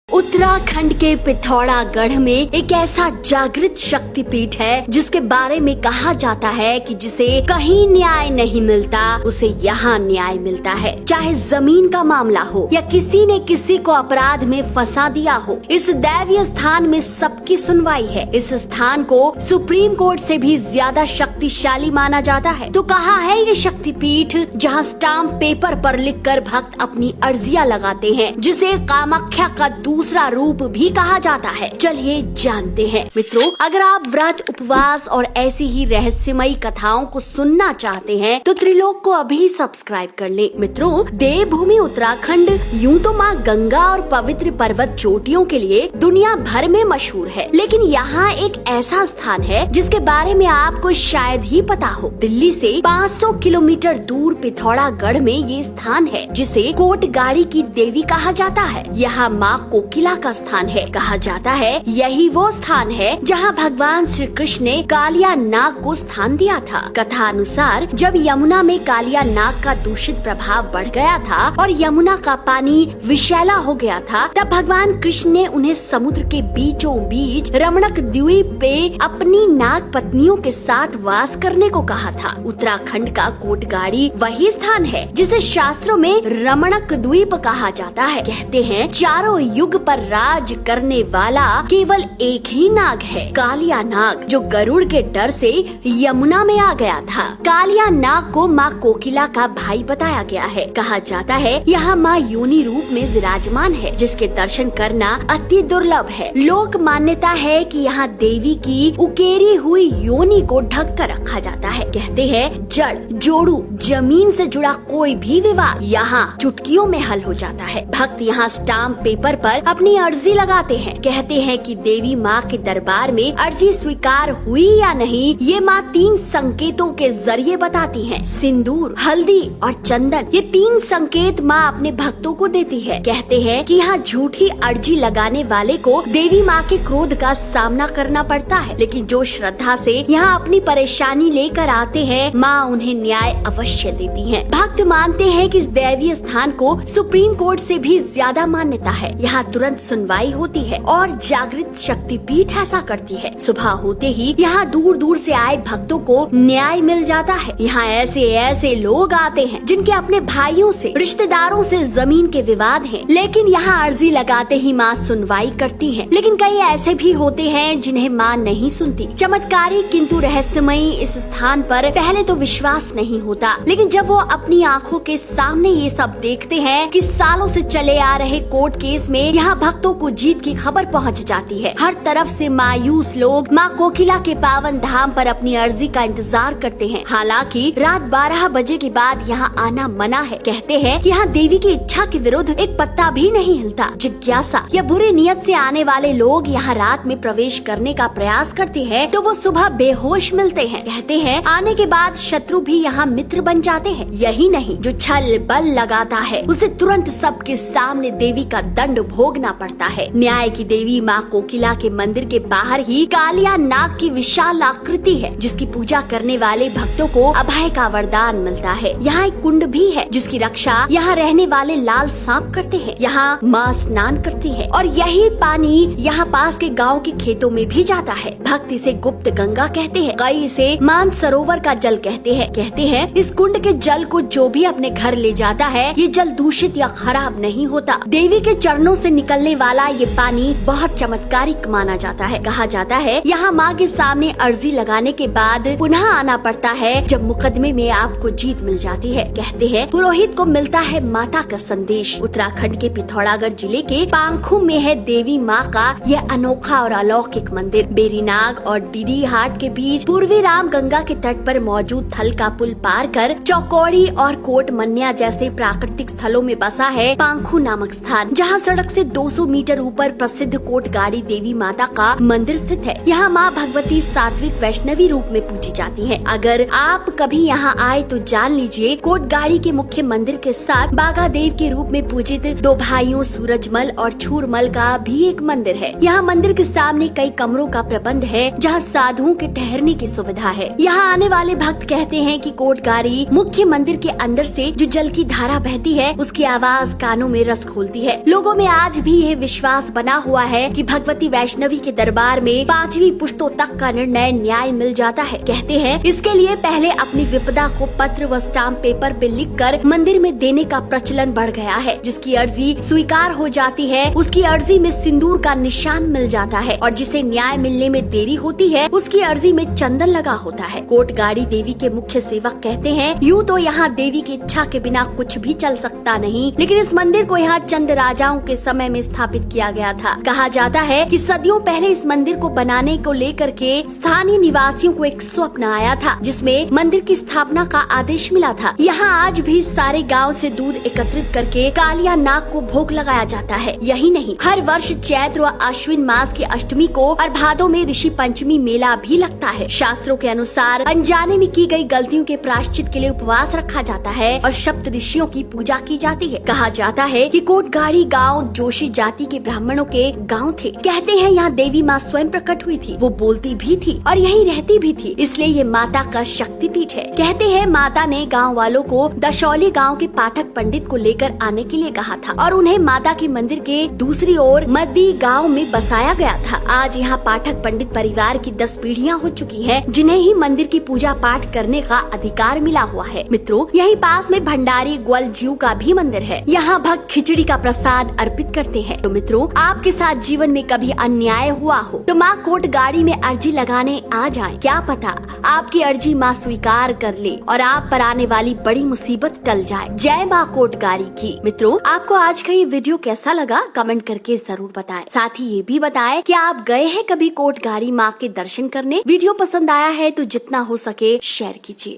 उत्तराखंड के पिथौरागढ़ में एक ऐसा जागृत शक्तिपीठ है जिसके बारे में कहा जाता है कि जिसे कहीं न्याय नहीं मिलता उसे यहाँ न्याय मिलता है। चाहे जमीन का मामला हो या किसी ने किसी को अपराध में फंसा दिया हो, इस दैवीय स्थान में सबकी सुनवाई है। इस स्थान को सुप्रीम कोर्ट से भी ज्यादा शक्तिशाली माना जाता है। तो कहाँ है ये शक्तिपीठ जहाँ स्टाम्प पेपर पर लिखकर भक्त अपनी अर्जियां लगाते हैं, जिसे कामाख्या का दूसरा रूप भी कहा जाता है। चलिए जानते हैं। मित्रों, अगर आप व्रत, उपवास और ऐसी ही रहस्यमयी कथाओं को सुनना चाहते हैं तो त्रिलोक को अभी सब्सक्राइब कर लें। मित्रों, देवभूमि उत्तराखंड यूं तो माँ गंगा और पवित्र पर्वत चोटियों के लिए दुनिया भर में मशहूर है, लेकिन यहाँ एक ऐसा स्थान है जिसके बारे में आपको शायद ही पता हो। दिल्ली से 500 किलोमीटर दूर पिथौरागढ़ में ये स्थान है जिसे कोटगाड़ी की देवी कहा जाता है। यहाँ माँ कोकिला का स्थान है। कहा जाता है यही वो स्थान है जहाँ भगवान श्री कृष्ण ने कालिया नाग को स्थान दिया था। कथा अनुसार जब यमुना में कालिया नाग का दूषित प्रभाव बढ़ गया था और यमुना का पानी विषैला हो गया था, तब भगवान कृष्ण ने उन्हें समुद्र के बीचों बीच रमणक द्वीप पे अपनी नाग पत्नियों के साथ वास करने को कहा था। उत्तराखंड का कोटगाड़ी वही स्थान है जिसे शास्त्रों में रमणक द्वीप कहा जाता है। कहते हैं चारों युग पर राज करने वाला केवल एक ही नाग है, कालिया नाग, जो गरुड़ के डर से यमुना में आ गया था। कालिया नाग को माँ कोकिला का भाई बताया गया है। कहा जाता है यहाँ माँ योनि रूप में विराजमान है, जिसके दर्शन करना अति दुर्लभ है। लोक मान्यता है कि यहाँ देवी की उकेरी हुई योनि को ढक कर रखा जाता है। कहते हैं जड़, जोड़ू, जमीन से जुड़ा कोई भी विवाद यहाँ चुटकियों में हल हो जाता है। भक्त यहाँ स्टाम्प पेपर पर अपनी अर्जी लगाते हैं। कहते हैं कि देवी माँ के दरबार में अर्जी स्वीकार हुई या नहीं, ये माँ 3 संकेतों के जरिए बताती है। सिंदूर, हल्दी और चंदन, ये 3 संकेत माँ अपने भक्तों को देती है। कहते हैं कि यहाँ झूठी अर्जी लगाने वाले को देवी माँ के क्रोध का सामना करना पड़ता है, लेकिन जो श्रद्धा से यहाँ अपनी परेशानी लेकर आते हैं, माँ उन्हें न्याय अवश्य देती है। भक्त मानते हैं कि इस दैवीय स्थान को सुप्रीम कोर्ट से भी ज्यादा मान्यता है। यहाँ तुरंत सुनवाई होती है और जागृत शक्तिपीठ ऐसा करती है। सुबह होते ही यहाँ दूर दूर से आए भक्तों को न्याय मिल जाता है। यहाँ ऐसे ऐसे लोग आते हैं जिनके अपने भाइयों से, रिश्तेदारों से जमीन के विवाद हैं, लेकिन यहाँ अर्जी लगाते ही माँ सुनवाई करती है। लेकिन कई ऐसे भी होते हैं जिन्हें माँ नहीं सुनती। चमत्कारी किंतु रहस्यमयी इस स्थान पर पहले तो विश्वास नहीं होता, लेकिन जब वो अपनी आँखों के सामने ये सब देखते हैं कि सालों से चले आ रहे कोर्ट केस में यहाँ भक्तों को जीत की खबर पहुँच जाती है। हर तरफ से मायूस लोग माँ कोकिला के पावन धाम पर अपनी अर्जी का इंतजार करते हैं। हालांकि रात 12 बजे के बाद यहाँ आना मना है। कहते हैं कि यहाँ देवी की इच्छा के विरुद्ध एक पत्ता भी नहीं हिलता। जिज्ञासा या बुरी नियत से आने वाले लोग यहाँ रात में प्रवेश करने का प्रयास करते हैं तो वो सुबह बेहोश मिलते हैं। कहते हैं आने के बाद शत्रु भी यहाँ मित्र बन जाते हैं। यही नहीं, जो छल बल लगाता है उसे तुरंत सबके सामने देवी का दंड भोगना पड़ता है। न्याय की देवी माँ कोकिला के मंदिर के बाहर ही कालिया नाग की विशाल आकृति है, जिसकी पूजा करने वाले भक्तों को अभय का वरदान मिलता है। यहाँ एक कुंड भी है जिसकी रक्षा यहाँ रहने वाले लाल सांप करते हैं। यहाँ माँ स्नान करती है और यही पानी यहाँ पास के गाँव के खेतों में भी जाता है। भक्त इसे गुप्त गंगा कहते हैं, कई इसे मान सरोवर का जल कहते हैं। कहते हैं इस कुंड के जल को जो भी अपने घर ले जाता है, ये जल दूषित या खराब नहीं होता। देवी के चरणों से निकलने वाला ये पानी बहुत चमत्कारिक माना जाता है। कहा जाता है यहाँ माँ के सामने अर्जी लगाने के बाद पुनः आना पड़ता है जब मुकदमे में आपको जीत मिल जाती है। कहते हैं पुरोहित को मिलता है माता का संदेश। उत्तराखंड के पिथौरागढ़ जिले के पांखुम में है देवी माँ का यह अनोखा और अलौकिक मंदिर। बेरीनाग और डीडी हाट के बीच पूर्वी राम गंगा के तट पर मौजूद थल का पुल पार कर चौकौड़ी और कोट मन्या जैसे प्राकृतिक स्थलों में बसा है पांखु नामक स्थान, जहाँ सड़क से 200 मीटर ऊपर प्रसिद्ध कोटगाड़ी देवी माता का मंदिर स्थित है। यहाँ माँ भगवती सात्विक वैष्णवी रूप में पूजी जाती है। अगर आप कभी यहाँ आए तो जान लीजिए कोटगाड़ी के मुख्य मंदिर के साथ बागा देव के रूप में पूजित 2 भाइयों सूरजमल और छूरमल का भी एक मंदिर है। यहाँ मंदिर के सामने कई कमरों का प्रबंध है जहाँ साधुओं के ठहरने की सुविधा है। यहाँ आने वाले भक्त कहते हैं कि कोटगाड़ी मुख्य मंदिर के अंदर से जो जल की धारा बहती है उसकी आवाज कानों में रस खोलती है। लोगों में आज आज भी यह विश्वास बना हुआ है कि भगवती वैष्णवी के दरबार में 5वीं पुश्तों तक का निर्णय न्याय मिल जाता है। कहते हैं इसके लिए पहले अपनी विपदा को पत्र व स्टाम्प पेपर पे लिखकर मंदिर में देने का प्रचलन बढ़ गया है। जिसकी अर्जी स्वीकार हो जाती है उसकी अर्जी में सिंदूर का निशान मिल जाता है और जिसे न्याय मिलने में देरी होती है उसकी अर्जी में चंदन लगा होता है। कोटगाड़ी देवी के मुख्य सेवक कहते हैं यूँ तो यहाँ देवी की इच्छा के बिना कुछ भी चल सकता नहीं, लेकिन इस मंदिर को यहाँ चंद राजाओं के समय में स्थापित किया गया था। कहा जाता है कि सदियों पहले इस मंदिर को बनाने को लेकर के स्थानीय निवासियों को एक स्वप्न आया था जिसमें मंदिर की स्थापना का आदेश मिला था। यहाँ आज भी सारे गांव से दूध एकत्रित करके कालिया नाग को भोग लगाया जाता है। यही नहीं, हर वर्ष चैत्र व अश्विन मास की अष्टमी को और भादों में ऋषि पंचमी मेला भी लगता है। शास्त्रों के अनुसार अनजाने में की गई गलतियों के प्रायश्चित के लिए उपवास रखा जाता है और सप्त ऋषियों की पूजा की जाती है। कहा जाता है कि कोटगाड़ी गांव जोशी जाति के ब्राह्मणों के गांव थे। कहते हैं यहाँ देवी माँ स्वयं प्रकट हुई थी, वो बोलती भी थी और यही रहती भी थी, इसलिए ये माता का शक्तिपीठ है। कहते हैं माता ने गांव वालों को दशौली गांव के पाठक पंडित को लेकर आने के लिए कहा था और उन्हें माता के मंदिर के दूसरी ओर मद्दी गांव में बसाया गया था। आज यहाँ पाठक पंडित परिवार की 10 पीढ़ियां हो चुकी हैं, जिन्हें ही मंदिर की पूजा पाठ करने का अधिकार मिला हुआ है। मित्रों, यहीं पास में भंडारी ग्वाल जीव का भी मंदिर है। यहाँ भक्त खिचड़ी का प्रसाद अर्पित करते हैं। तो मित्रों, आपके साथ जीवन में कभी अन्याय हुआ हो तो माँ कोटगाड़ी में अर्जी लगाने आ जाएं। क्या पता आपकी अर्जी माँ स्वीकार कर ले और आप पर आने वाली बड़ी मुसीबत टल जाए। जय माँ कोटगाड़ी की। मित्रों, आपको आज का ये वीडियो कैसा लगा कमेंट करके जरूर बताएं। साथ ही ये भी बताएं कि आप गए हैं कभी कोटगाड़ी माँ के दर्शन करने। वीडियो पसंद आया है तो जितना हो सके शेयर कीजिए।